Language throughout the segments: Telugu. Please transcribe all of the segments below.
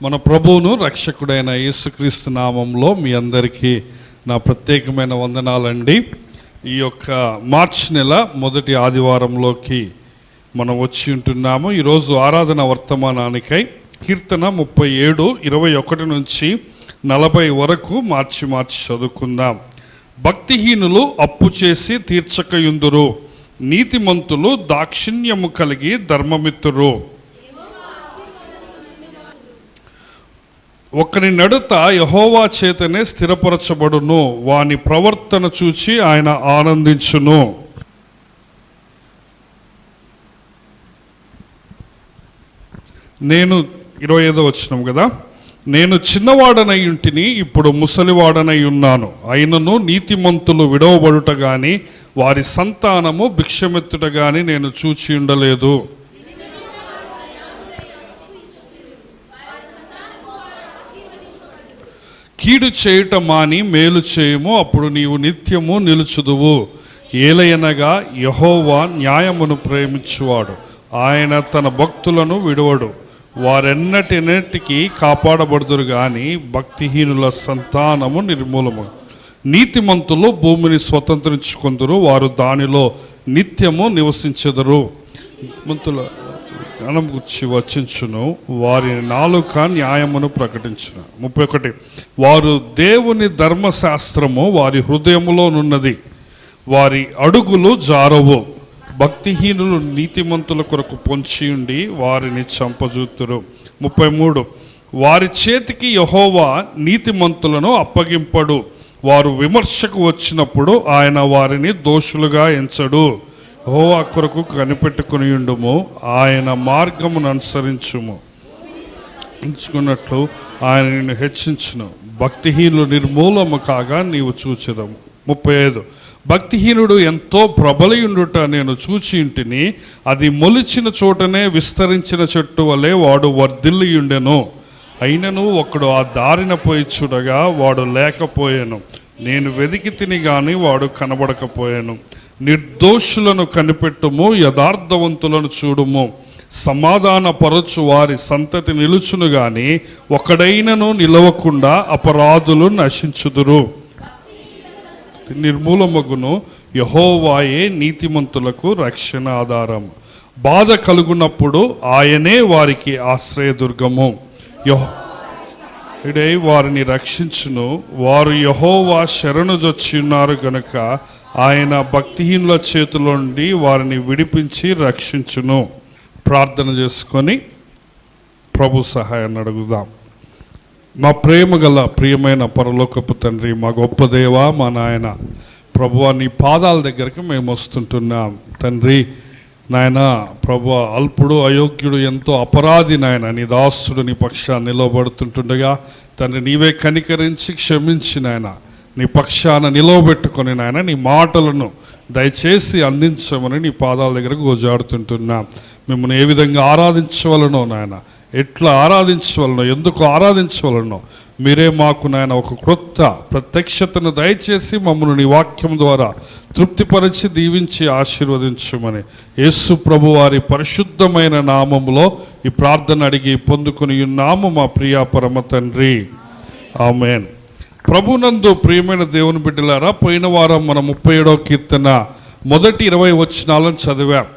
మన ప్రభువును రక్షకుడైన యేసుక్రీస్తు నామంలో మీ అందరికీ నా ప్రత్యేకమైన వందనాలండి. ఈ యొక్క మార్చి నెల మొదటి ఆదివారంలోకి మనం వచ్చి ఉంటున్నాము. ఈరోజు ఆరాధన వర్తమానానికై కీర్తన 37:21 నుంచి 40 వరకు మార్చి చదువుకుందాం. భక్తిహీనులు అప్పు చేసి తీర్చకయుందురు, నీతిమంతులు దాక్షిణ్యము కలిగి ధర్మమిత్తురు. ఒకని నడత యెహోవా చేతనే స్థిరపరచబడును, వాని ప్రవర్తన చూచి ఆయన ఆనందించును. నేను 25వ వచనం కదా, నేను చిన్నవాడనై ఉంటిని, ఇప్పుడు ముసలివాడనై ఉన్నాను. అయినను నీతిమంతులు విడవబడుట గాని వారి సంతానము భిక్షమెత్తుట గాని నేను చూచి ఉండలేదు. కీడు చేయుట మాని మేలు చేయము, అప్పుడు నీవు నిత్యము నిలుచుదువు. ఏలయనగా యెహోవా న్యాయమును ప్రేమించువాడు, ఆయన తన భక్తులను విడువడు. వారెన్నటికి కాపాడబడుదురు గాని భక్తిహీనుల సంతానము నిర్మూలము. నీతిమంతులు భూమిని స్వతంత్రించుకొందురు, వారు దానిలో నిత్యము నివసించెదరు. మంతుల జ్ఞానం గురించి వచించును, వారి నాలుక న్యాయమును ప్రకటించును. 31, వారు దేవుని ధర్మశాస్త్రము వారి హృదయములోనున్నది, వారి అడుగులు జారవు. భక్తిహీనులు నీతిమంతుల కొరకు పొంచియుండి వారిని చంపజూతురు. 33, వారి చేతికి యెహోవా నీతిమంతులను అప్పగింపడు, వారు విమర్శకు వచ్చినప్పుడు ఆయన వారిని దోషులుగా ఎంచడు. యెహోవా కొరకు కనిపెట్టుకుని ఉండుము, ఆయన మార్గమును అనుసరించుము. ఎంచుకున్నట్లు ఆయన నిన్ను హెచ్చించును. భక్తిహీనులు నిర్మూలము కాగా నీవు చూచెదము. 35, భక్తిహీనుడు ఎంతో ప్రబలియుండుట నేను చూచి ఇంటిని, అది మొలిచిన చోటనే విస్తరించిన చెట్టు వలె వాడు వర్ధిల్లియుండెను. అయినను ఒకడు ఆ దారిన పోయి చూడగా వాడు లేకపోయాను, నేను వెదికి తిని గాని వాడు కనబడకపోయాను. నిర్దోషులను కనిపెట్టుము, యథార్థవంతులను చూడుము. సమాధాన పరచు వారి సంతతి నిలుచును గాని ఒకడైనను నిలవకుండా అపరాధులు నశించుదురు. నిర్మూలమగును, యెహోవాయే నీతిమంతులకు రక్షణ ఆధారం. బాధ కలుగునప్పుడు ఆయనే వారికి ఆశ్రయదుర్గము. ఇడే వారిని రక్షించును. వారు యెహోవా శరణుజొచ్చి ఉన్నారు గనుక ఆయన భక్తిహీనుల చేతిలో నుండి వారిని విడిపించి రక్షించును. ప్రార్థన చేసుకొని ప్రభు సహాయాన్ని అడుగుదాం. మా ప్రేమ గల ప్రియమైన పరలోకపు తండ్రి, మా గొప్ప దేవా, మా నాయన ప్రభువా, నీ పాదాల దగ్గరికి మేము వస్తుంటున్నాం తండ్రి. నాయన ప్రభువా, అల్పుడు అయోగ్యుడు ఎంతో అపరాధి నాయన, నీ దాసుడు నీ పక్షాన్ని నిలవబడుతుంటుండగా తండ్రి నీవే కనికరించి క్షమించి నాయన నీ పక్షాన నిలవబెట్టుకొని నాయన నీ మాటలను దయచేసి అందించమని నీ పాదాల దగ్గర గోజాడుతుంటున్నాం. మిమ్మల్ని ఏ విధంగా ఆరాధించవలనో నాయన, ఎట్లా ఆరాధించవలనో, ఎందుకు ఆరాధించవలనో మీరే మాకు నాయన ఒక క్రొత్త ప్రత్యక్షతను దయచేసి మమ్మల్ని నీ వాక్యం ద్వారా తృప్తిపరిచి దీవించి ఆశీర్వదించమని యేసు ప్రభు వారి పరిశుద్ధమైన నామములో ఈ ప్రార్థన అడిగి పొందుకుని ఉన్నాము మా ప్రియ పరమ తండ్రి, ఆమేన్. ప్రభునందు ప్రియమైన దేవుని బిడ్డలారా, పోయిన వారం మనం 37వ కీర్తన మొదటి 20 వచనాలను చదివాం,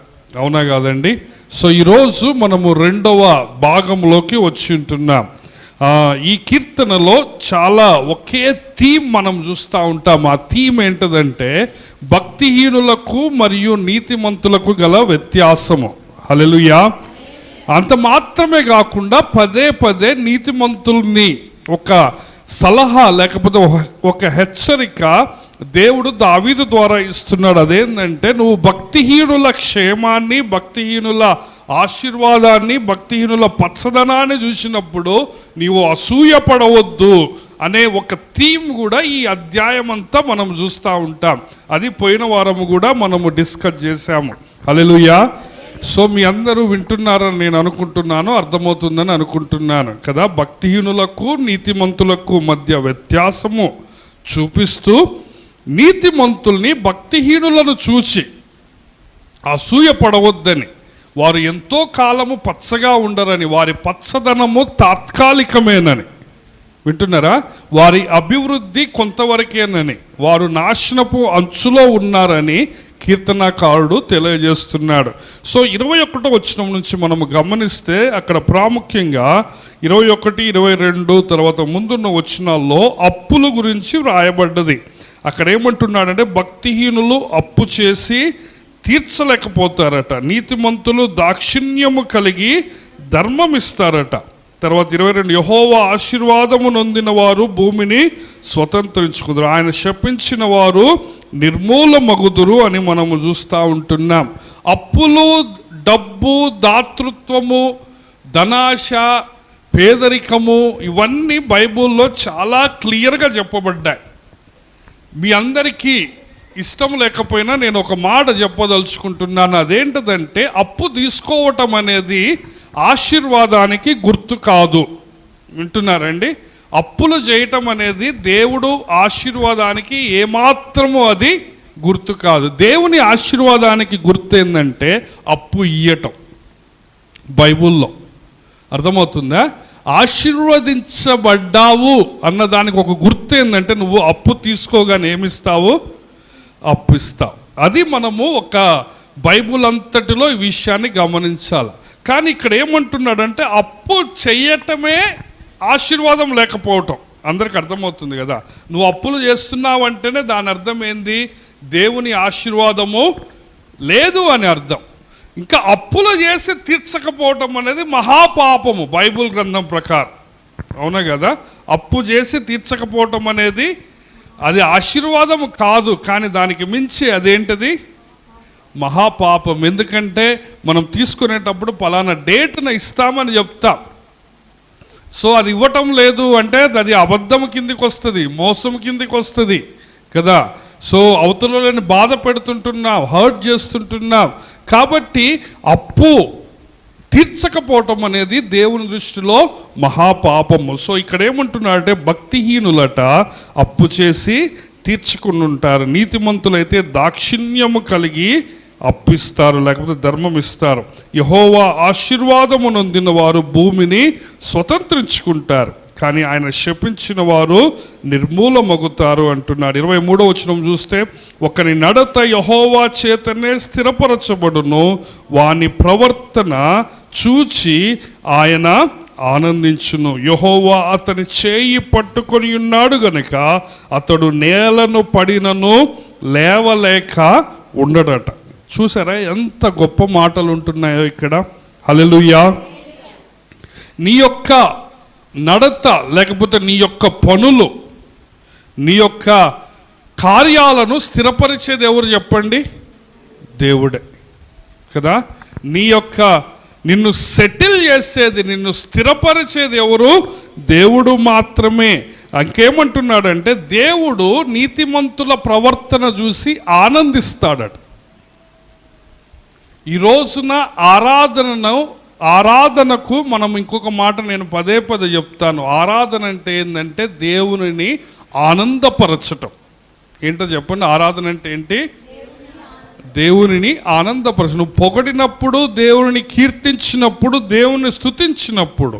అవునా కాదండి? సో ఈరోజు మనము 2వ భాగంలోకి వచ్చి ఉంటున్నాం. ఈ కీర్తనలో చాలా ఒకే థీమ్ మనం చూస్తూ ఉంటాం. ఆ థీమ్ ఏంటంటే భక్తిహీనులకు మరియు నీతిమంతులకు గల వ్యత్యాసము. హల్లెలూయా. అంత మాత్రమే కాకుండా పదే పదే నీతిమంతుల్ని ఒక సలహా లేకపోతే ఒక హెచ్చరిక దేవుడు దావీదు ద్వారా ఇస్తున్నాడు. అదేంటంటే నువ్వు భక్తిహీనుల క్షేమాన్ని, భక్తిహీనుల ఆశీర్వాదాన్ని, భక్తిహీనుల పచ్చదనాన్ని చూసినప్పుడు నీవు అసూయపడవద్దు అనే ఒక థీమ్ కూడా ఈ అధ్యాయం అంతా మనం చూస్తూ ఉంటాం. అది పోయిన వారము కూడా మనము డిస్కస్ చేశాము. హల్లెలూయా. సో మీ అందరూ వింటున్నారని నేను అనుకుంటున్నాను, అర్థమవుతుందని అనుకుంటున్నాను కదా. భక్తిహీనులకు నీతిమంతులకు మధ్య వ్యత్యాసము చూపిస్తూ నీతిమంతుల్ని భక్తిహీనులను చూచి అసూయ పడవద్దని వారు ఎంతో కాలము పచ్చగా ఉండరని, వారి పచ్చదనము తాత్కాలికమేనని. వింటున్నారా? వారి అభివృద్ధి కొంతవరకేనని, వారు నాశనపు అంచులో ఉన్నారని కీర్తనకారుడు తెలియజేస్తున్నాడు. సో 21వ వచనం నుంచి మనము గమనిస్తే అక్కడ ప్రాముఖ్యంగా 21, 22 తర్వాత ముందున్న వచనాల్లో అప్పుల గురించి వ్రాయబడ్డది. అక్కడ ఏమంటున్నాడంటే, భక్తిహీనులు అప్పు చేసి తీర్చలేకపోతారట, నీతిమంతులు దాక్షిణ్యము కలిగి ధర్మం ఇస్తారట. తర్వాత 22, యెహోవా ఆశీర్వాదము నొందిన వారు భూమిని స్వతంత్రించుకుందరు, ఆయన శపించిన వారు నిర్మూలమగుదురు అని మనము చూస్తూ ఉంటున్నాం. అప్పులు, డబ్బు, దాతృత్వము, ధనాశ, పేదరికము ఇవన్నీ బైబిల్లో చాలా క్లియర్గా చెప్పబడ్డాయి. మీ అందరికీ ఇష్టం లేకపోయినా నేను ఒక మాట చెప్పదలుచుకుంటున్నాను. అదేంటదంటే, అప్పు తీసుకోవటం అనేది ఆశీర్వాదానికి గుర్తు కాదు. వింటున్నారండి? అప్పులు చేయటం అనేది దేవుడు ఆశీర్వాదానికి ఏమాత్రము అది గుర్తు కాదు. దేవుని ఆశీర్వాదానికి గుర్తు ఏంటంటే అప్పు ఇయ్యటం. బైబుల్లో అర్థమవుతుందా? ఆశీర్వదించబడ్డావు అన్నదానికి ఒక గుర్తు ఏంటంటే, నువ్వు అప్పు తీసుకోగానే ఏమిస్తావు? అప్పు ఇస్తావు. అది మనము ఒక బైబుల్ అంతటిలో ఈ విషయాన్ని గమనించాలి. కానీ ఇక్కడ ఏమంటున్నాడంటే, అప్పు చెయ్యటమే ఆశీర్వాదం లేకపోవటం. అందరికి అర్థమవుతుంది కదా? నువ్వు అప్పులు చేస్తున్నావు అంటేనే దాని అర్థం ఏంది? దేవుని ఆశీర్వాదము లేదు అని అర్థం. ఇంకా అప్పులు చేసి తీర్చకపోవటం అనేది మహాపాపము బైబుల్ గ్రంథం ప్రకారం. అవునా కదా? అప్పు చేసి తీర్చకపోవటం అనేది అది ఆశీర్వాదం కాదు, కానీ దానికి మించి అదేంటది? మహాపాపం. ఎందుకంటే మనం తీసుకునేటప్పుడు పలానా డేట్ను ఇస్తామని చెప్తాం. సో అది ఇవ్వటం లేదు అంటే అది అబద్ధం కిందికి వస్తుంది, మోసం కిందికి వస్తుంది కదా. సో అవతలని బాధ పెడుతుంటున్నాం, హర్ట్ చేస్తుంటున్నాం. కాబట్టి అప్పు తీర్చకపోవటం అనేది దేవుని దృష్టిలో మహాపాపము. సో ఇక్కడ ఏమంటున్నాడంటే, భక్తిహీనులట అప్పు చేసి తీర్చుకుని ఉంటారు, నీతిమంతులైతే దాక్షిణ్యము కలిగి అప్పిస్తారు, లేకపోతే ధర్మం ఇస్తారు. యెహోవా ఆశీర్వాదము నొందిన వారు భూమిని స్వతంత్రించుకుంటారు, కానీ ఆయన శపించిన వారు నిర్మూలమగుతారు అంటున్నాడు. 23వ వచనం చూస్తే, ఒకని నడత యెహోవా చేతనే స్థిరపరచబడును, వాని ప్రవర్తన చూచి ఆయన ఆనందించును. యెహోవా అతని చేయి పట్టుకొని ఉన్నాడు గనుక అతడు నేలను పడినను లేవలేక ఉండడట. చూసారా ఎంత గొప్ప మాటలు ఉంటున్నాయో ఇక్కడ. హల్లెలూయా. నీ యొక్క నడత, లేకపోతే నీ యొక్క పనులు, నీ యొక్క కార్యాలను స్థిరపరిచేది ఎవరు చెప్పండి? దేవుడే కదా. నీ యొక్క నిన్ను సెటిల్ చేసేది, నిన్ను స్థిరపరిచేది ఎవరు? దేవుడు మాత్రమే. ఇంకేమంటున్నాడంటే, దేవుడు నీతిమంతుల ప్రవర్తన చూసి ఆనందిస్తాడట. ఈ రోజున ఆరాధనకు మనం ఇంకొక మాట నేను పదే పదే చెప్తాను. ఆరాధన అంటే ఏంటంటే దేవునిని ఆనందపరచటం. ఏంటో చెప్పండి, ఆరాధన అంటే ఏంటి? దేవునిని ఆనందపరచు. నువ్వు పొగడినప్పుడు, దేవుని కీర్తించినప్పుడు, దేవుని స్తుతించినప్పుడు,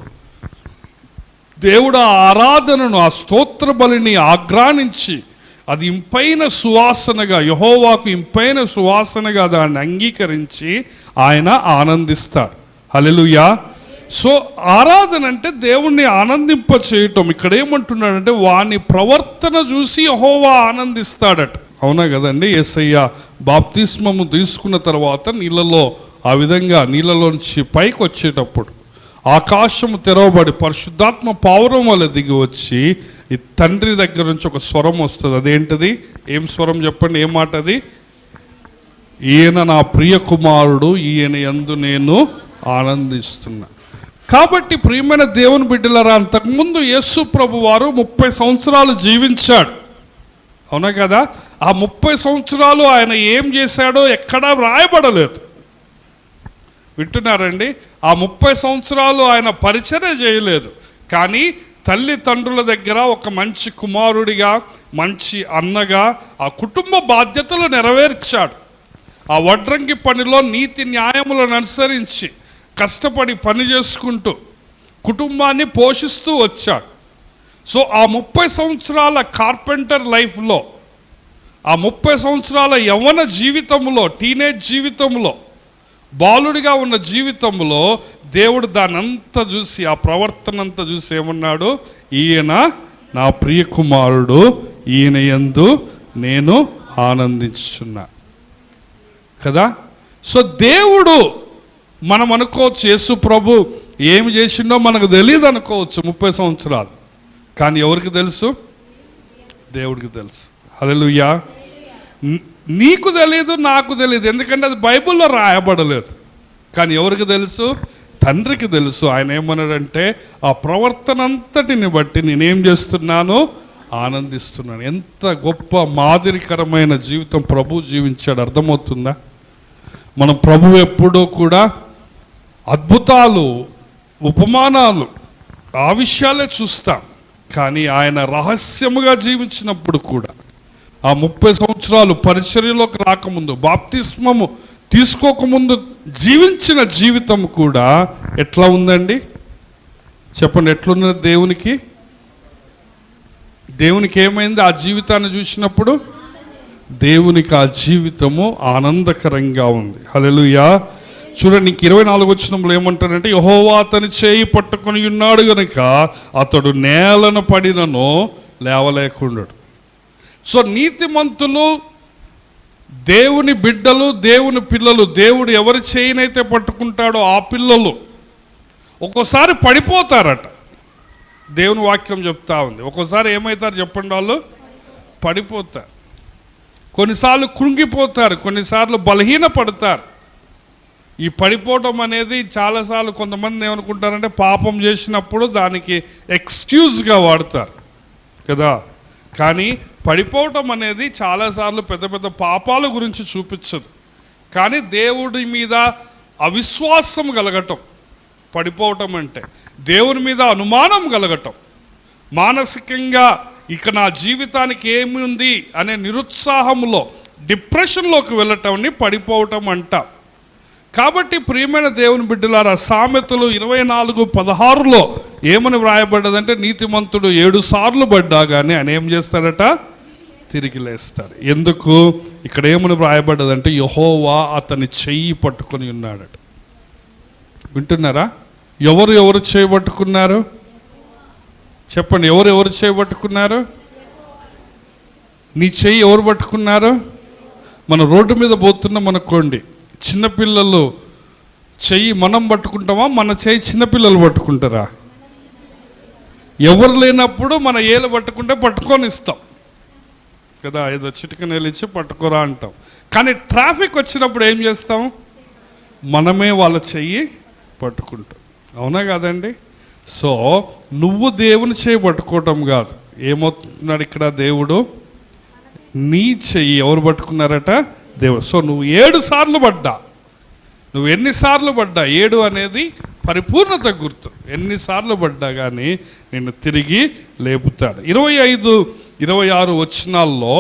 దేవుడు ఆ ఆరాధనను, ఆ స్తోత్ర బలిని ఆగ్రానించి అది ఇంపైన సువాసనగా, యెహోవాకు ఇంపైన సువాసనగా దాన్ని అంగీకరించి ఆయన ఆనందిస్తాడు. హల్లెలూయా. సో ఆరాధన అంటే దేవుణ్ణి ఆనందింప చేయటం. ఇక్కడ ఏమంటున్నాడంటే, వాని ప్రవర్తన చూసి యెహోవా ఆనందిస్తాడట. అవునా కదండి? యేసయ్య బాప్తిస్మము తీసుకున్న తర్వాత నీళ్ళలో ఆ విధంగా నీళ్ళలోంచి పైకి వచ్చేటప్పుడు ఆకాశము తెరవబడి పరిశుద్ధాత్మ పావురం వల్ల దిగి వచ్చి ఈ తండ్రి దగ్గర నుంచి ఒక స్వరం వస్తుంది. అదేంటది? ఏం స్వరం చెప్పండి? ఏం మాట అది? ఈయన నా ప్రియ కుమారుడు, ఈయన యందు నేను ఆనందిస్తున్నా. కాబట్టి ప్రియమైన దేవుని బిడ్డలారా, అంతకుముందు యేసు ప్రభు వారు 30 సంవత్సరాలు జీవించాడు. అవునా కదా? ఆ 30 సంవత్సరాలు ఆయన ఏం చేశాడో ఎక్కడా వ్రాయబడలేదు. వింటున్నారండి? ఆ 30 సంవత్సరాలు ఆయన పరిచర్య చేయలేదు, కానీ తల్లిదండ్రుల దగ్గర ఒక మంచి కుమారుడిగా, మంచి అన్నగా ఆ కుటుంబ బాధ్యతలు నెరవేర్చాడు. ఆ వడ్రంగి పనిలో నీతి న్యాయములను అనుసరించి కష్టపడి పని చేసుకుంటూ కుటుంబాన్ని పోషిస్తూ వచ్చాడు. సో ఆ 30 సంవత్సరాల కార్పెంటర్ లైఫ్లో, ఆ 30 సంవత్సరాల యవ్వన జీవితంలో, టీనేజ్ జీవితంలో, బాలుడిగా ఉన్న జీవితంలో దేవుడు దానంతా చూసి, ఆ ప్రవర్తన అంతా చూసి ఏమన్నాడు? ఈయన నా ప్రియ కుమారుడు, ఈయన యందు నేను ఆనందించున్నా కదా. సో దేవుడు, మనం అనుకోవచ్చు యేసు ప్రభు ఏమి చేసిండో మనకు తెలియదు అనుకోవచ్చు 30 సంవత్సరాలు, కానీ ఎవరికి తెలుసు? దేవుడికి తెలుసు. హల్లెలూయా. నీకు తెలియదు, నాకు తెలియదు, ఎందుకంటే అది బైబిల్లో రాయబడలేదు. కానీ ఎవరికి తెలుసు? తండ్రికి తెలుసు. ఆయన ఏమన్నాడంటే, ఆ ప్రవర్తన అంతటిని బట్టి నేనేం చేస్తున్నాను? ఆనందిస్తున్నాను. ఎంత గొప్ప మాదిరికరమైన జీవితం ప్రభు జీవించాడు, అర్థమవుతుందా? మనం ప్రభు ఎప్పుడూ కూడా అద్భుతాలు, ఉపమానాలు, ఆ విషయాలే చూస్తాం. కానీ ఆయన రహస్యముగా జీవించినప్పుడు కూడా, ఆ 30 సంవత్సరాలు పరిచర్యలోకి రాకముందు, బాప్తిస్మము తీసుకోకముందు జీవించిన జీవితం కూడా ఎట్లా ఉందండి? చెప్పండి, ఎట్లున్నది? దేవునికి ఏమైంది ఆ జీవితాన్ని చూసినప్పుడు? దేవునికి ఆ జీవితము ఆనందకరంగా ఉంది. హల్లెలూయా. చూడండి, 24 వచనంలో ఏమంటారంటే, యెహోవా అతని చేయి పట్టుకొని ఉన్నాడు గనుక అతడు నేలను పడినను లేవలేకుండాడు. సో నీతిమంతులు, దేవుని బిడ్డలు, దేవుని పిల్లలు, దేవుడు ఎవరి చేయినైతే పట్టుకుంటాడో ఆ పిల్లలు ఒక్కోసారి పడిపోతారట. దేవుని వాక్యం చెప్తా ఉంది. ఒక్కోసారి ఏమవుతారు చెప్పండి? వాళ్ళు పడిపోతారు. కొన్నిసార్లు కృంగిపోతారు, కొన్నిసార్లు బలహీన పడతారు. ఈ పడిపోవటం అనేది చాలాసార్లు కొంతమంది ఏమనుకుంటారంటే, పాపం చేసినప్పుడు దానికి ఎక్స్క్యూజ్గా వాడతారు కదా. కానీ పడిపోవటం అనేది చాలాసార్లు పెద్ద పెద్ద పాపాల గురించి చూపించదు, కానీ దేవుడి మీద అవిశ్వాసం కలగటం పడిపోవటం అంటే. దేవుని మీద అనుమానం కలగటం, మానసికంగా ఇక నా జీవితానికి ఏమి ఉంది అనే నిరుత్సాహంలో, డిప్రెషన్లోకి వెళ్ళటంని పడిపోవటం అంట. కాబట్టి ప్రియమైన దేవుని బిడ్డలారా, సామెతలు 24:16లో ఏమని వ్రాయబడ్డదంటే, నీతిమంతుడు 7 సార్లు పడ్డా కానీ ఆయన ఏం చేస్తాడట? తిరిగి లేస్తాడు. ఎందుకు? ఇక్కడ ఏమని వ్రాయబడ్డదంటే, యెహోవా అతని చెయ్యి పట్టుకొని ఉన్నాడట. వింటున్నారా? ఎవరు చేయబట్టుకున్నారు? చెప్పండి, ఎవరు చేయబట్టుకున్నారు? నీ చెయ్యి ఎవరు పట్టుకున్నారు? మన రోడ్డు మీద పోతున్నాం అనుకోండి, చిన్నపిల్లలు చెయ్యి మనం పట్టుకుంటామా? మన చెయ్యి చిన్నపిల్లలు పట్టుకుంటారా? ఎవరు లేనప్పుడు మన ఏలు పట్టుకొని ఇస్తాం కదా, ఏదో చిటికనేలు ఇచ్చి పట్టుకోరా అంటాం. కానీ ట్రాఫిక్ వచ్చినప్పుడు ఏం చేస్తాం? మనమే వాళ్ళ చెయ్యి పట్టుకుంటాం. అవునా కాదండి? సో నువ్వు దేవుని చెయ్యి పట్టుకోవటం కాదు. ఏమవుతున్నాడు ఇక్కడ? దేవుడు నీ చెయ్యి ఎవరు పట్టుకున్నారట? దేవుడు. సో నువ్వు 7 సార్లు పడ్డా, నువ్వు ఎన్నిసార్లు పడ్డా, 7 అనేది పరిపూర్ణత గుర్తు. ఎన్నిసార్లు పడ్డా కానీ నిన్ను తిరిగి లేపుతాడు. 25-26 వచనాల్లో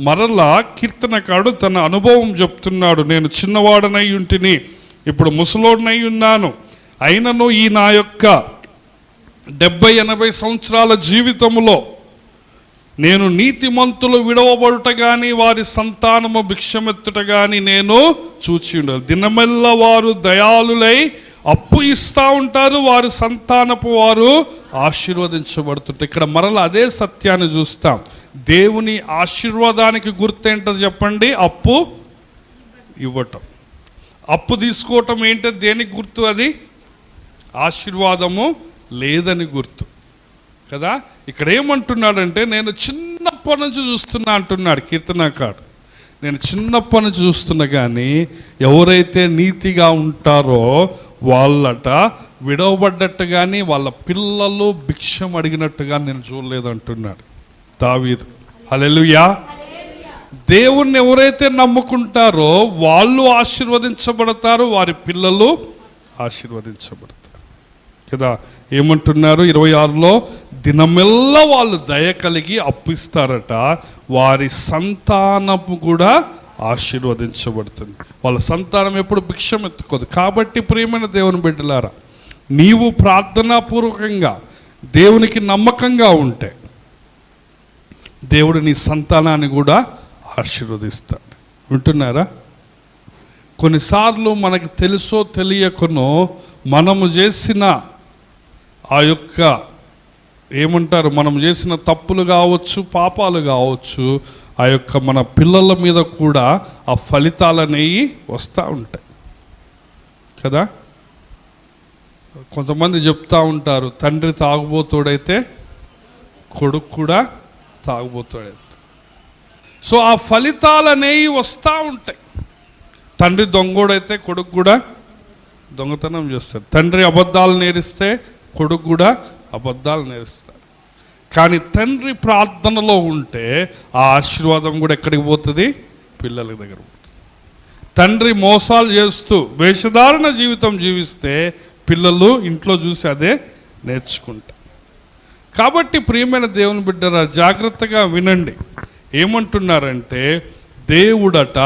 మరలా కీర్తనకారుడు తన అనుభవం చెప్తున్నాడు. నేను చిన్నవాడనై ఉంటిని, ఇప్పుడు ముసలోడనై ఉన్నాను, అయినను ఈ నా యొక్క 70-80 సంవత్సరాల జీవితంలో నేను నీతిమంతులు విడవబడుట గాని వారి సంతానము భిక్షమెత్తుట గాని నేను చూచి ఉండదు. దినమెల్లా వారు దయాళులై అప్పు ఇస్తూ ఉంటారు, వారి సంతానపు వారు ఆశీర్వదించబడుతుంటారు. ఇక్కడ మరలా అదే సత్యాన్ని చూస్తాం. దేవుని ఆశీర్వాదానికి గుర్తేంటో చెప్పండి? అప్పు ఇవ్వటం. అప్పు తీసుకోవటం ఏంటో దేనికి గుర్తు? అది ఆశీర్వాదము లేదని గుర్తు కదా. ఇక్కడ ఏమంటున్నాడంటే, నేను చిన్నప్పటి నుంచి చూస్తున్నా అంటున్నాడు కీర్తనకారుడు. నేను చిన్నప్పటి నుంచి చూస్తున్నా, కానీ ఎవరైతే నీతిగా ఉంటారో వాళ్ళట విడవబడ్డట్టు కానీ వాళ్ళ పిల్లలు భిక్షం అడిగినట్టుగా నేను చూడలేదు అంటున్నాడు దావీదు. హల్లెలూయా. దేవుణ్ణి ఎవరైతే నమ్ముకుంటారో వాళ్ళు ఆశీర్వదించబడతారు, వారి పిల్లలు ఆశీర్వదించబడతారు కదా. ఏమంటున్నారు 26లో? దినమెల్లా వాళ్ళు దయ కలిగి అప్పిస్తారట, వారి సంతానము కూడా ఆశీర్వదించబడుతుంది. వాళ్ళ సంతానం ఎప్పుడు భిక్షం ఎత్తుకోదు. కాబట్టి ప్రియమైన దేవుని బిడ్డలారా, నీవు ప్రార్థనాపూర్వకంగా దేవునికి నమ్మకంగా ఉంటే దేవుడు నీ సంతానాన్ని కూడా ఆశీర్వదిస్తాడు. వింటున్నారా? కొన్నిసార్లు మనకు తెలుసో తెలియకనో మనము చేసిన ఆ యొక్క ఏమంటారు, మనం చేసిన తప్పులు కావచ్చు, పాపాలు కావచ్చు, ఆ యొక్క మన పిల్లల మీద కూడా ఆ ఫలితాలు అనేవి వస్తూ ఉంటాయి కదా. కొంతమంది చెప్తూ ఉంటారు, తండ్రి తాగుబోతుడైతే కొడుకు కూడా తాగుబోతుడైతే. సో ఆ ఫలితాలు అనేవి వస్తూ ఉంటాయి. తండ్రి దొంగోడైతే కొడుకు కూడా దొంగతనం చేస్తాడు. తండ్రి అబద్ధాలు నేరిస్తే కొడుకు కూడా అబద్ధాలు నేర్స్తాడు. కానీ తండ్రి ప్రార్థనలో ఉంటే ఆ ఆశీర్వాదం కూడా ఎక్కడికి పోతుంది? పిల్లల దగ్గర పోతుంది. తండ్రి మోసాలు చేస్తూ వేషధారణ జీవితం జీవిస్తే పిల్లలు ఇంట్లో చూసి అదే నేర్చుకుంటారు. కాబట్టి ప్రియమైన దేవుని బిడ్డరా, జాగ్రత్తగా వినండి. ఏమంటున్నారంటే, దేవుడట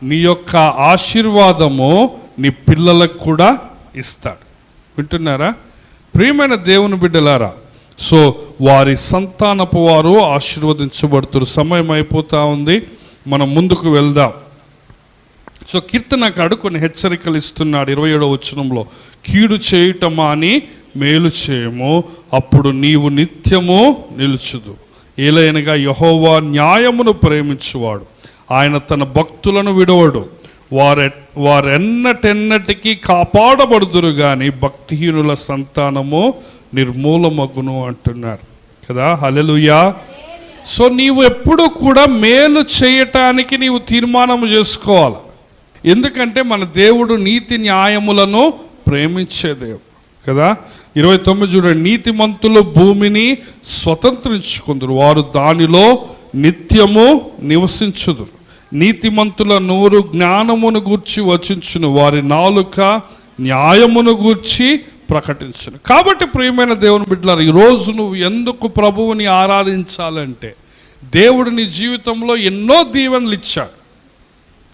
నీ యొక్క ఆశీర్వాదము నీ పిల్లలకు కూడా ఇస్తాడు. వింటున్నారా ప్రియమైన దేవుని బిడ్డలారా? సో వారి సంతానపు వారు ఆశీర్వదించబడుతారు. సమయం అయిపోతూ ఉంది, మనం ముందుకు వెళ్దాం. సో కీర్తనకాడు కొన్ని హెచ్చరికలు ఇస్తున్నాడు. 27వ వచనంలో, కీడు చేయటమా అని మేలు చేయము, అప్పుడు నీవు నిత్యము నిలుచుదు. ఏలైనగా యెహోవా న్యాయమును ప్రేమించువాడు, ఆయన తన భక్తులను విడవడు. వారెన్నటెన్నటికీ కాపాడబడుదురు కానీ భక్తిహీనుల సంతానము నిర్మూలమగును అంటున్నారు కదా. హల్లెలూయా. సో నీవు ఎప్పుడు కూడా మేలు చేయటానికి నీవు తీర్మానం చేసుకోవాలి. ఎందుకంటే మన దేవుడు నీతి న్యాయములను ప్రేమించే దేవుడు కదా. 29 చూడండి, నీతిమంతులు భూమిని స్వతంత్రించుకుందరు, వారు దానిలో నిత్యము నివసించుదురు. నీతిమంతుల నోరు జ్ఞానమును గూర్చి వచించును, వారి నాలుక న్యాయమును గూర్చి ప్రకటించును. కాబట్టి ప్రియమైన దేవుని బిడ్డలారా, ఈరోజు నువ్వు ఎందుకు ప్రభువుని ఆరాధించాలంటే, దేవుడు నీ జీవితంలో ఎన్నో దీవెనలు ఇచ్చాడు.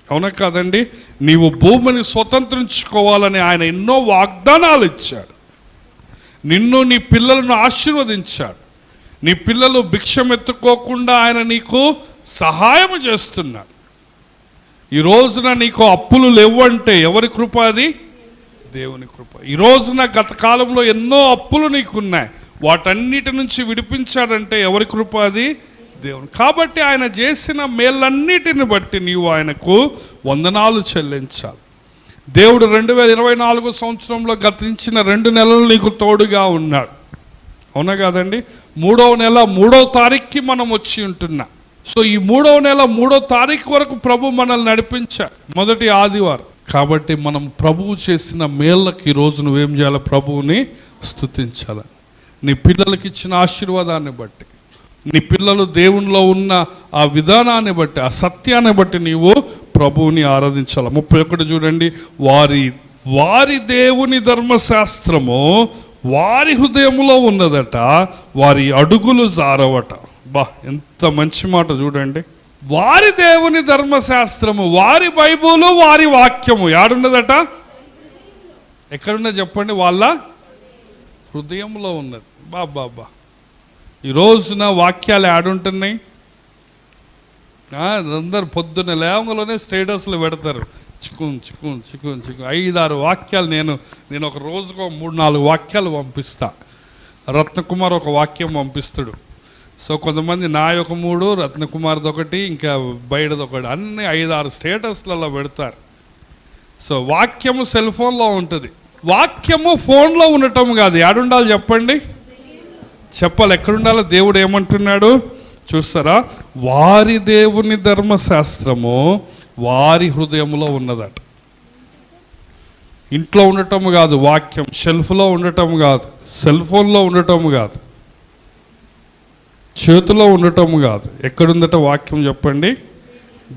అవునా కాదండి? నీవు భూమిని స్వతంత్రించుకోవాలని ఆయన ఎన్నో వాగ్దానాలు ఇచ్చాడు. నిన్ను నీ పిల్లలను ఆశీర్వదించాడు. నీ పిల్లలు భిక్షం ఎత్తుకోకుండా ఆయన నీకు సహాయం చేస్తున్నాడు. ఈ రోజున నీకు అప్పులు లేవంటే ఎవరి కృప? అది దేవుని కృప. ఈ రోజున గత కాలంలో ఎన్నో అప్పులు నీకున్నాయి, వాటన్నిటి నుంచి విడిపించాడంటే ఎవరి కృప? అది దేవుని. కాబట్టి ఆయన చేసిన మేలన్నిటిని బట్టి నీవు ఆయనకు వందనాలు చెల్లించాలి. దేవుడు 2024 సంవత్సరంలో గతించిన 2 నెలలు నీకు తోడుగా ఉన్నాడు. అవునా కాదండి? 3వ నెల 3వ తారీఖుకి మనం వచ్చి ఉంటున్నా. సో ఈ 3వ నెల 3వ తారీఖు వరకు ప్రభు మనల్ని నడిపించాడు, మొదటి ఆదివారం. కాబట్టి మనం ప్రభువు చేసిన మేళ్ళకి ఈరోజు నువ్వేం చేయాలి? ప్రభువుని స్తుతించాలి. నీ పిల్లలకి ఇచ్చిన ఆశీర్వాదాన్ని బట్టి, నీ పిల్లలు దేవునిలో ఉన్న ఆ విధానాన్ని బట్టి, ఆ సత్యాన్ని బట్టి నీవు ప్రభువుని ఆరాధించాలి. 31 చూడండి, వారి దేవుని ధర్మశాస్త్రము వారి హృదయములో ఉన్నదట, వారి అడుగులు జారవట. బా, ఎంత మంచి మాట చూడండి. వారి దేవుని ధర్మశాస్త్రము, వారి బైబులు, వారి వాక్యము యాడున్నదట? ఎక్కడున్నది చెప్పండి? వాళ్ళ హృదయంలో ఉన్నది. బాబా, ఈ రోజున వాక్యాలు యాడుంటున్నాయి? అందరు పొద్దున్న లేవగానే స్టేటస్లు పెడతారు, చిక్కున్ చిక్కున్ చిక్కున్ చిక్కున్ 5-6 వాక్యాలు. నేను ఒక రోజుకు 3-4 వాక్యాలు పంపిస్తా. రత్నకుమార్ ఒక వాక్యం పంపిస్తాడు. సో కొంతమంది నా యొక్క 3, రత్నకుమార్ది ఒకటి, ఇంకా బయటది ఒకటి, అన్నీ 5-6 స్టేటస్లలో పెడతారు. సో వాక్యము సెల్ ఫోన్లో ఉంటుంది. వాక్యము ఫోన్లో ఉండటం కాదు, యాడుండాలి చెప్పండి? చెప్పాలి, ఎక్కడుండాలో? దేవుడు ఏమంటున్నాడు చూస్తారా? వారి దేవుని ధర్మశాస్త్రము వారి హృదయంలో ఉన్నదట. ఇంట్లో ఉండటం కాదు వాక్యం, షెల్ఫ్లో ఉండటం కాదు, సెల్ ఫోన్లో ఉండటం కాదు, చేతిలో ఉండటం కాదు. ఎక్కడుందట వాక్యం చెప్పండి?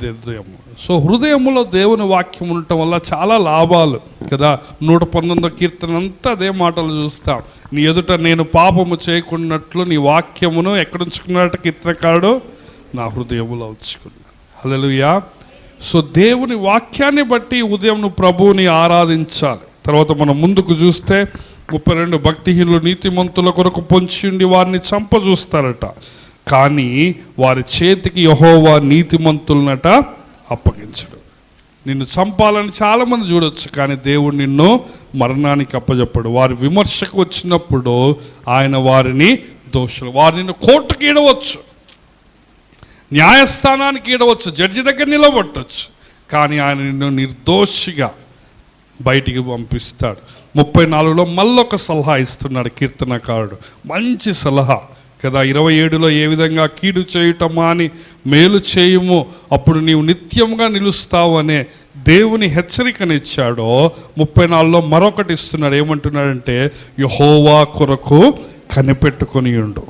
హృదయము. సో హృదయంలో దేవుని వాక్యం ఉండటం వల్ల చాలా లాభాలు కదా. 119వ కీర్తన అంతా అదే మాటలు చూస్తాం. నీ ఎదుట నేను పాపము చేయకున్నట్లు నీ వాక్యమును ఎక్కడ ఉంచుకున్నట్టు కీర్తనకారుడు? నా హృదయములో ఉంచుకున్నాను. హల్లెలూయా. సో దేవుని వాక్యాన్ని బట్టి ఉదయం నువ్వు ప్రభువుని ఆరాధించాలి. తర్వాత మనం ముందుకు చూస్తే 32 భక్తిహీనులు నీతిమంతుల కొరకు పొంచి ఉండి వారిని చంపజూస్తారట, కానీ వారి చేతికి యెహోవా నీతిమంతులనట అప్పగించడు. నిన్ను చంపాలని చాలామంది చూడొచ్చు, కానీ దేవుడు నిన్ను మరణానికి అప్పచెప్పడు. వారి విమర్శకు వచ్చినప్పుడు ఆయన వారిని దోషులు, వారిని కోర్టుకి ఈడవచ్చు, న్యాయస్థానానికి ఈడవచ్చు, జడ్జి దగ్గర నిలబట్టవచ్చు, కానీ ఆయన నిన్ను నిర్దోషిగా బయటికి పంపిస్తాడు. 34లో మళ్ళొక సలహా ఇస్తున్నాడు కీర్తనకారుడు, మంచి సలహా కదా. 27లో ఏ విధంగా కీడు చేయటమా అని మేలు చేయుము, అప్పుడు నీవు నిత్యంగా నిలుస్తావు అనే దేవుని హెచ్చరికనిచ్చాడో 34లో మరొకటి ఇస్తున్నాడు. ఏమంటున్నాడంటే, యెహోవా కొరకు కనిపెట్టుకొని ఉండు,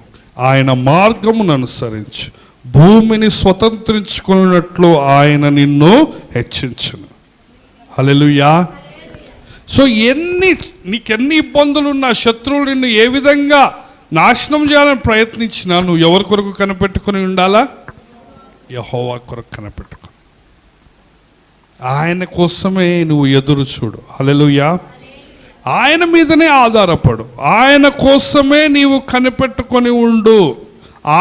ఆయన మార్గమును అనుసరించు, భూమిని స్వతంత్రించుకున్నట్లు ఆయన నిన్ను హెచ్చించును. హల్లెలూయా. సో నీకెన్ని ఇబ్బందులున్నా, శత్రువులు నిన్ను ఏ విధంగా నాశనం చేయాలని ప్రయత్నించినా నువ్వు ఎవరి కొరకు కనిపెట్టుకుని ఉండాలా? యెహోవా కొరకు కనిపెట్టుకో, ఆయన కోసమే నువ్వు ఎదురు చూడు. హల్లెలూయా. ఆయన మీదనే ఆధారపడు, ఆయన కోసమే నీవు కనిపెట్టుకొని ఉండు,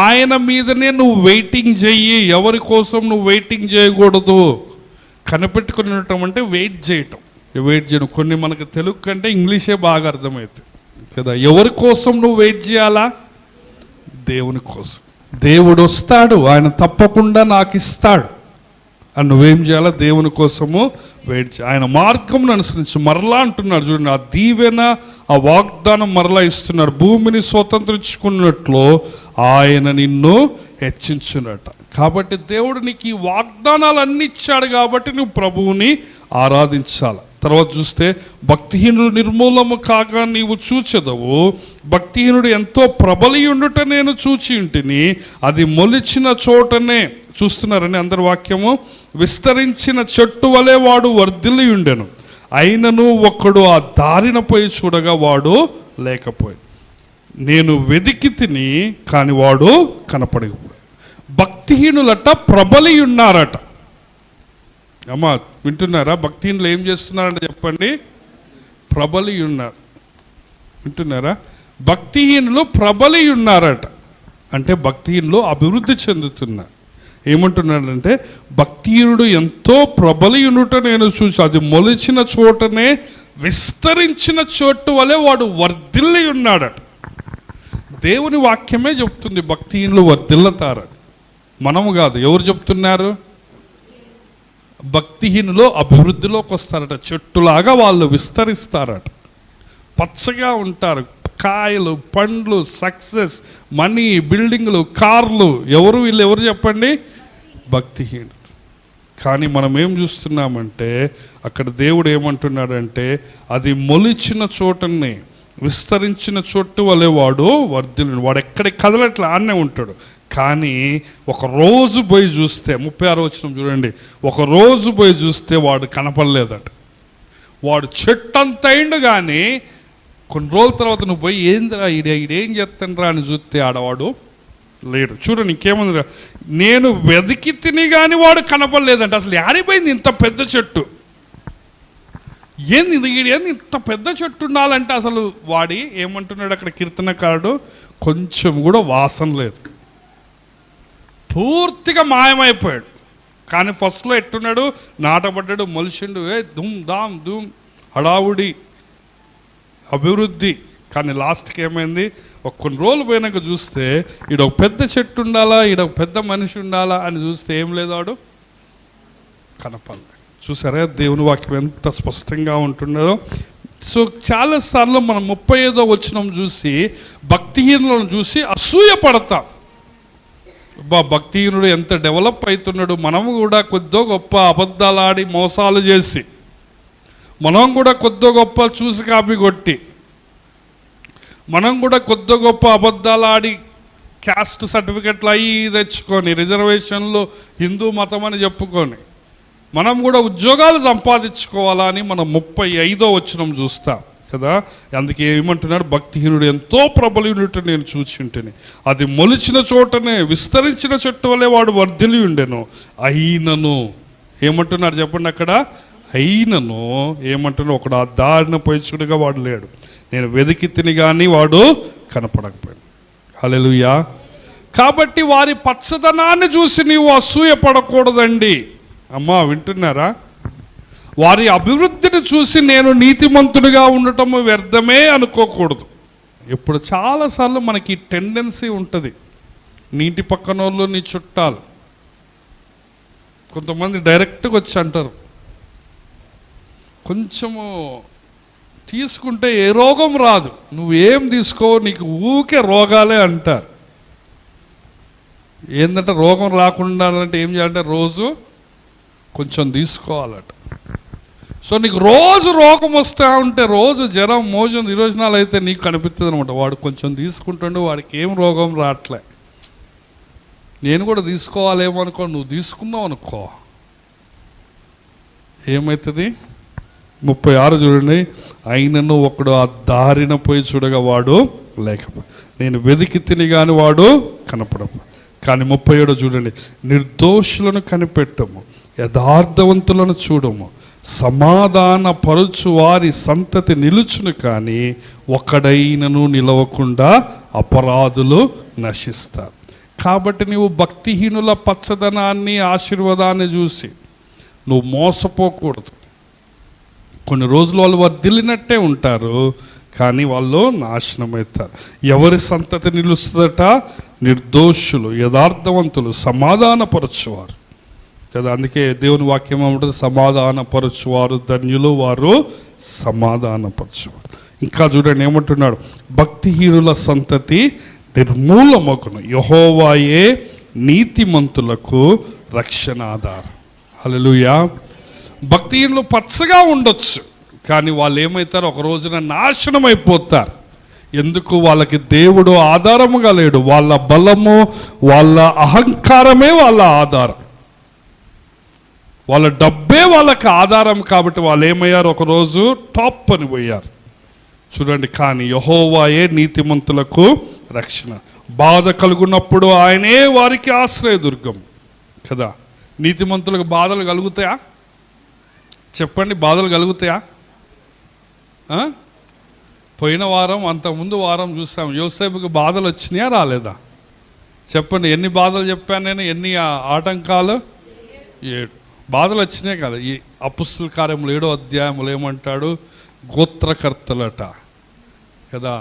ఆయన మీదనే నువ్వు వెయిటింగ్ చెయ్యి. ఎవరి కోసం నువ్వు వెయిటింగ్ చేయకూడదు. కనిపెట్టుకుని ఉండటం అంటే వెయిట్ చేయటం. కొన్ని మనకు తెలుగు కంటే ఇంగ్లీషే బాగా అర్థమవుతుంది కదా. ఎవరి కోసం నువ్వు వెయిట్ చేయాలా? దేవుని కోసం. దేవుడు వస్తాడు, ఆయన తప్పకుండా నాకు ఇస్తాడు అని నువ్వేం చేయాలా? దేవుని కోసము వెయిట్ చేయాలి. ఆయన మార్గంను అనుసరించి మరలా అంటున్నాడు చూడండి, ఆ దీవెన, ఆ వాగ్దానం మరలా ఇస్తున్నాడు. భూమిని స్వతంత్రించుకున్నట్లు ఆయన నిన్ను హెచ్చించున్నట. కాబట్టి దేవుడు నీకు ఈ వాగ్దానాలు అన్ని ఇచ్చాడు కాబట్టి నువ్వు ప్రభువుని ఆరాధించాలి. తర్వాత చూస్తే, భక్తిహీనుడు నిర్మూలము కాగా నీవు చూచెదవు, భక్తిహీనుడు ఎంతో ప్రబలి ఉండుట నేను చూచి ఉంటిని, అది మొలిచిన చోటనే. చూస్తున్నారని అందరి వాక్యము, విస్తరించిన చెట్టు వలె వాడు వర్ధిల్లి ఉండెను, అయినను ఒక్కడు ఆ దారిన పోయి చూడగా వాడు లేకపోయి, నేను వెదికి తిని కాని వాడు కనపడకపోయాడు. భక్తిహీనులట ప్రబలి ఉన్నారట. అమ్మా వింటున్నారా? భక్తిహీనులు ఏం చేస్తున్నారంటే చెప్పండి, ప్రబలి ఉన్నారు. వింటున్నారా? భక్తిహీనులు ప్రబలి ఉన్నారట, అంటే భక్తిహీనులు అభివృద్ధి చెందుతున్నారు. ఏమంటున్నాడంటే, భక్తిహీనుడు ఎంతో ప్రబలి ఉండుట నేను చూసి, అది మొలిచిన చోటనే విస్తరించిన చోటు వలె వాడు వర్ధిల్లి ఉన్నాడట. దేవుని వాక్యమే చెప్తుంది భక్తిహీనులు వర్ధిల్లుతారని, మనము కాదు. ఎవరు చెప్తున్నారు? భక్తిహీనులు అభివృద్ధిలోకి వస్తారట, చెట్టులాగా వాళ్ళు విస్తరిస్తారట, పచ్చగా ఉంటారు, కాయలు, పండ్లు, సక్సెస్, మనీ, బిల్డింగ్లు, కార్లు. వీళ్ళు ఎవరు చెప్పండి? భక్తిహీనులు. కానీ మనం ఏం చూస్తున్నామంటే, అక్కడ దేవుడు ఏమంటున్నాడంటే, అది మొలిచిన చోటనే విస్తరించిన చోటు వలె వాడు వర్ధిల్లును. వాడు ఎక్కడికి కదలట్లా, ఆడనే ఉంటాడు. కానీ ఒక రోజు పోయి చూస్తే, 36వ వచనం చూడండి, ఒక రోజు పోయి చూస్తే వాడు కనపడలేదట. వాడు చెట్టు అంత అయిండు, కానీ కొన్ని రోజుల తర్వాత నువ్వు పోయి ఏందిరా ఇదేం చేస్తానరా అని చూస్తే ఆడవాడు లేడు. చూడండి ఇంకేముంది, నేను వెతికి తిని కానీ వాడు కనపడలేదంట. అసలు ఆడిపోయింది ఇంత పెద్ద చెట్టు, ఏంది ఇంత పెద్ద చెట్టు ఉండాలంటే అసలు వాడి ఏమంటున్నాడు అక్కడ కీర్తనకారుడు, కొంచెం కూడా వాసన లేదు, పూర్తిగా మాయమైపోయాడు. కానీ ఫస్ట్లో ఎట్టున్నాడు, నాటబడ్డాడు, మొలిచిండు, ధూమ్ ధామ్ ధూమ్ హడావుడి అభివృద్ధి. కానీ లాస్ట్కి ఏమైంది, కొన్ని రోజులు పోయినాక చూస్తే ఈడొక పెద్ద చెట్టు ఉండాలా, ఈడొక పెద్ద మనిషి ఉండాలా అని చూస్తే ఏం లేదు, వాడు కనపడలే. చూసారా దేవుని వాక్యం ఎంత స్పష్టంగా ఉంటున్నదో. సో చాలాసార్లు మనం 35వ వచనం చూసి భక్తిహీనులను చూసి అసూయ పడతాం. భక్తిహీనుడు ఎంత డెవలప్ అవుతున్నాడు, మనము కూడా కొద్దో గొప్ప అబద్ధాలు ఆడి మోసాలు చేసి, మనం కూడా కొద్దో గొప్ప చూసి కాపీ కొట్టి, మనం కూడా కొద్దో గొప్ప అబద్ధాలు ఆడి క్యాస్ట్ సర్టిఫికెట్లు అవి తెచ్చుకొని, రిజర్వేషన్లు, హిందూ మతం అని చెప్పుకొని మనం కూడా ఉద్యోగాలు సంపాదించుకోవాలా అని మనం 35వ వచనం చూస్తాం కదా. అందుకే ఏమంటున్నాడు, భక్తిహీనుడు ఎంతో ప్రబలి ఉన్నట్టు నేను చూచింటిని, అది మొలిచిన చోటనే విస్తరించిన చెట్టు వల్లే వాడు వర్ధిల్లి ఉండెను, అయినను. ఏమంటున్నారు చెప్పండి అక్కడ? అయినను ఏమంటున్నా, ఒకడు ఆ దారిన పోయిచుడుగా వాడు లేడు, నేను వెతికి తిని కానీ వాడు కనపడకపోయాడు. హల్లెలూయా. కాబట్టి వారి పచ్చదనాన్ని చూసి నీవు అసూయ పడకూడదండి. అమ్మా వింటున్నారా? వారి అభివృద్ధిని చూసి నేను నీతిమంతుడిగా ఉండటం వ్యర్థమే అనుకోకూడదు. ఇప్పుడు చాలాసార్లు మనకి టెండెన్సీ ఉంటుంది, నీటి పక్కన వాళ్ళు నీ చుట్టాలు. కొంతమంది డైరెక్ట్గా వచ్చి అంటారు, కొంచెము తీసుకుంటే ఏ రోగం రాదు, నువ్వేం తీసుకో నీకు ఊకే రోగాలే అంటారు. ఏంటంటే రోగం రాకుండా అంటే ఏం చేయాలంటే రోజు కొంచెం తీసుకోవాలట. సో నీకు రోజు రోగం వస్తూ ఉంటే, రోజు జ్వరం మోజం విరోచనాలు అయితే నీకు కనిపిస్తుంది అనమాట. వాడు కొంచెం తీసుకుంటుండే వాడికి ఏం రోగం రావట్లే, నేను కూడా తీసుకోవాలేమో అనుకో. నువ్వు తీసుకున్నావు అనుకో ఏమవుతుంది? 36 చూడండి. అయినను ఒకడు ఆ దారిన పోయి చూడగా వాడు లేకపోయి, నేను వెతికి తిని కానీ వాడు కనపడము. కానీ 37 చూడండి. నిర్దోషులను కనిపెట్టము, యథార్థవంతులను చూడము, సమాధాన పరుచు వారి సంతతి నిలుచును, కానీ ఒకడైనను నిలవకుండా అపరాధులు నశిస్తారు. కాబట్టి నీవు భక్తిహీనుల పచ్చదనాన్ని ఆశీర్వాదాన్ని చూసి నువ్వు మోసపోకూడదు. కొన్ని రోజులు వాళ్ళు వర్ధిల్లినట్టే ఉంటారు, కానీ వాళ్ళు నాశనమవుతారు. ఎవరి సంతతి నిలుస్తుందట? నిర్దోషులు, యథార్థవంతులు, సమాధానపరచువారు కదా. అందుకే దేవుని వాక్యం ఏమంటుంది? సమాధానపరచువారు ధన్యులు, వారు సమాధానపరచువారు. ఇంకా చూడండి ఏమంటున్నాడు? భక్తిహీనుల సంతతి నిర్మూలమగును, యెహోవాయే నీతిమంతులకు రక్షణ ఆధారం. హల్లెలూయా. భక్తిహీనులు పచ్చగా ఉండొచ్చు, కానీ వాళ్ళు ఏమవుతారు? ఒక రోజున నాశనం అయిపోతారు. ఎందుకు? వాళ్ళకి దేవుడు ఆధారముగా లేడు. వాళ్ళ బలము, వాళ్ళ అహంకారమే వాళ్ళ ఆధారం, వాళ్ళ డబ్బే వాళ్ళకి ఆధారం. కాబట్టి వాళ్ళు ఏమయ్యారు? ఒకరోజు టాప్ అని పోయారు. చూడండి. కానీ యెహోవాయే నీతిమంతులకు రక్షణ. బాధ కలుగున్నప్పుడు ఆయనే వారికి ఆశ్రయదుర్గం కదా. నీతిమంతులకు బాధలు కలుగుతాయా? చెప్పండి, బాధలు కలుగుతాయా? పోయిన వారం, అంతకుముందు వారం చూసాం, యోసేపుకి బాధలు వచ్చినాయా రాలేదా? చెప్పండి, ఎన్ని బాధలు చెప్పాను నేను? ఎన్ని ఆటంకాలు? 7 బాధలు వచ్చినాయి కదా. ఈ అపుస్తల కార్యములు 7వ అధ్యాయములు ఏమంటాడు? గోత్రకర్తలట కదా,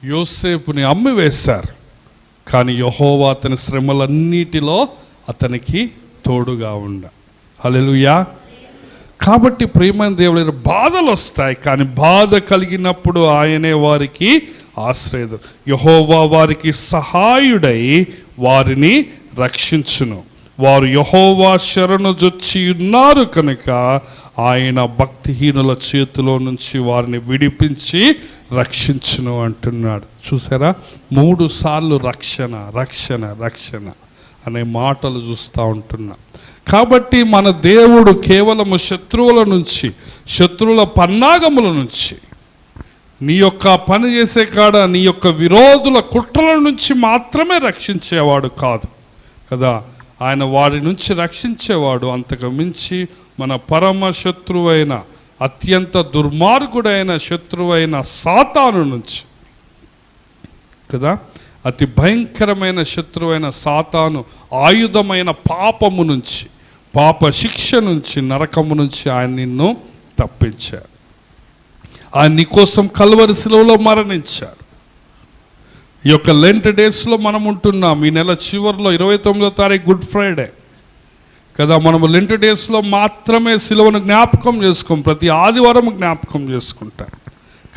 యోసేపుని అమ్మి వేశారు, కానీ యెహోవా అతని శ్రమలన్నిటిలో అతనికి తోడుగా ఉండ. హల్లెలూయా. కాబట్టి ప్రియమైన దేవుడు, బాధలు వస్తాయి, కానీ బాధ కలిగినప్పుడు ఆయనే వారికి ఆశ్రయం. యెహోవా వారికి సహాయుడై వారిని రక్షించును. వారు యెహోవా శరణు జొచ్చి ఉన్నారు కనుక ఆయన భక్తిహీనుల చేతిలో నుంచి వారిని విడిపించి రక్షించును అంటున్నాడు. చూసారా? 3 సార్లు రక్షణ రక్షణ రక్షణ అనే మాటలు చూస్తూ ఉంటున్నా. కాబట్టి మన దేవుడు కేవలము శత్రువుల నుంచి, శత్రువుల పన్నాగముల నుంచి, నీ యొక్క పని చేసే కాడ నీ యొక్క విరోధుల కుట్రల నుంచి మాత్రమే రక్షించేవాడు కాదు కదా. ఆయన వారి నుంచి రక్షించేవాడు. అంతకు మించి మన పరమ శత్రువైన, అత్యంత దుర్మార్గుడైన శత్రువైన సాతాను నుంచి కదా, అతి భయంకరమైన శత్రువైన సాతాను ఆయుధమైన పాపము నుంచి, పాప శిక్ష నుంచి, నరకము నుంచి ఆయన నిన్ను తప్పించాడు. ఆయన నీ కోసం కల్వరి శిలువలో మరణించాడు. ఈ యొక్క లెంట్ డేస్లో మనం ఉంటున్నాం. ఈ నెల చివరిలో 29వ తారీఖు గుడ్ ఫ్రైడే కదా. మనము లెంట్ డేస్లో మాత్రమే శిలువను జ్ఞాపకం చేసుకోం, ప్రతి ఆదివారం జ్ఞాపకం చేసుకుంటాం.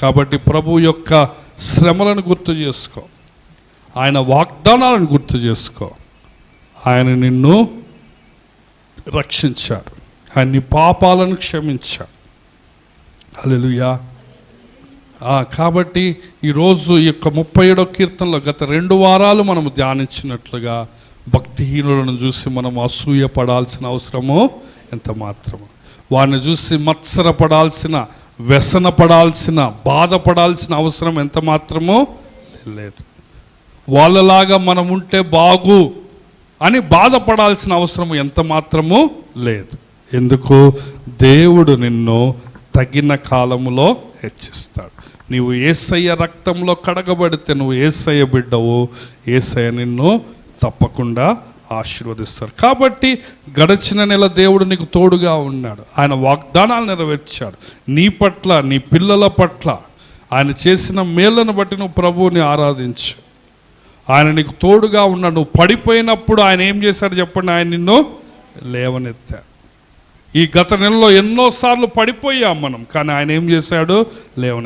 కాబట్టి ప్రభు యొక్క శ్రమలను గుర్తు చేసుకో, ఆయన వాగ్దానాలను గుర్తు చేసుకో. ఆయన నిన్ను రక్షించాడు, ఆయన నీ పాపాలను క్షమించాడు. హల్లెలూయా. కాబట్టి ఈరోజు ఈ యొక్క 37వ కీర్తనలో గత 2 వారాలు మనము ధ్యానించినట్లుగా భక్తిహీనులను చూసి మనం అసూయ పడాల్సిన అవసరము ఎంత మాత్రము, వారిని చూసి మత్సరపడాల్సిన, వ్యసన పడాల్సిన, బాధపడాల్సిన అవసరం ఎంత మాత్రమో లేదు. వాళ్ళలాగా మనం ఉంటే బాగు అని బాధపడాల్సిన అవసరం ఎంత మాత్రము లేదు. ఎందుకు? దేవుడు నిన్ను తగిన కాలములో హెచ్చిస్తాడు. నీవు యేసయ్య రక్తంలో కడగబడితే నువ్వు యేసయ్య బిడ్డవు. యేసయ్య నిన్ను తప్పకుండా ఆశీర్వదిస్తారు. కాబట్టి గడిచిన నెల దేవుడు నీకు తోడుగా ఉన్నాడు. ఆయన వాగ్దానాలు నెరవేర్చాడు. నీ పట్ల, నీ పిల్లల పట్ల ఆయన చేసిన మేళ్లను బట్టి నువ్వు ప్రభువుని ఆరాధించు. ఆయన నీకు తోడుగా ఉన్నాడు. నువ్వు పడిపోయినప్పుడు ఆయన ఏం చేశాడు చెప్పండి? ఆయన నిన్ను లేవనెత్తాడు. ఈ గత నెలలో ఎన్నోసార్లు పడిపోయాం మనం, కానీ ఆయన ఏం చేశాడు?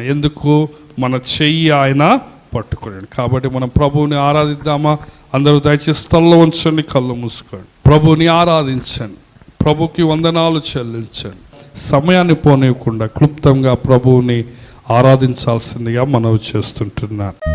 ఎందుకు? మన చెయ్యి ఆయన పట్టుకున్నాడు. కాబట్టి మనం ప్రభువుని ఆరాధిద్దామా? అందరూ దయచేసి స్థలంలో ఉంచండి, కళ్ళు మూసుకోండి. ప్రభువుని ఆరాధించండి, ప్రభుకి వందనాలు చెల్లించండి. సమయాన్ని పోనివ్వకుండా క్లుప్తంగా ప్రభువుని ఆరాధించాల్సిందిగా మనవి చేస్తుంటున్నాను.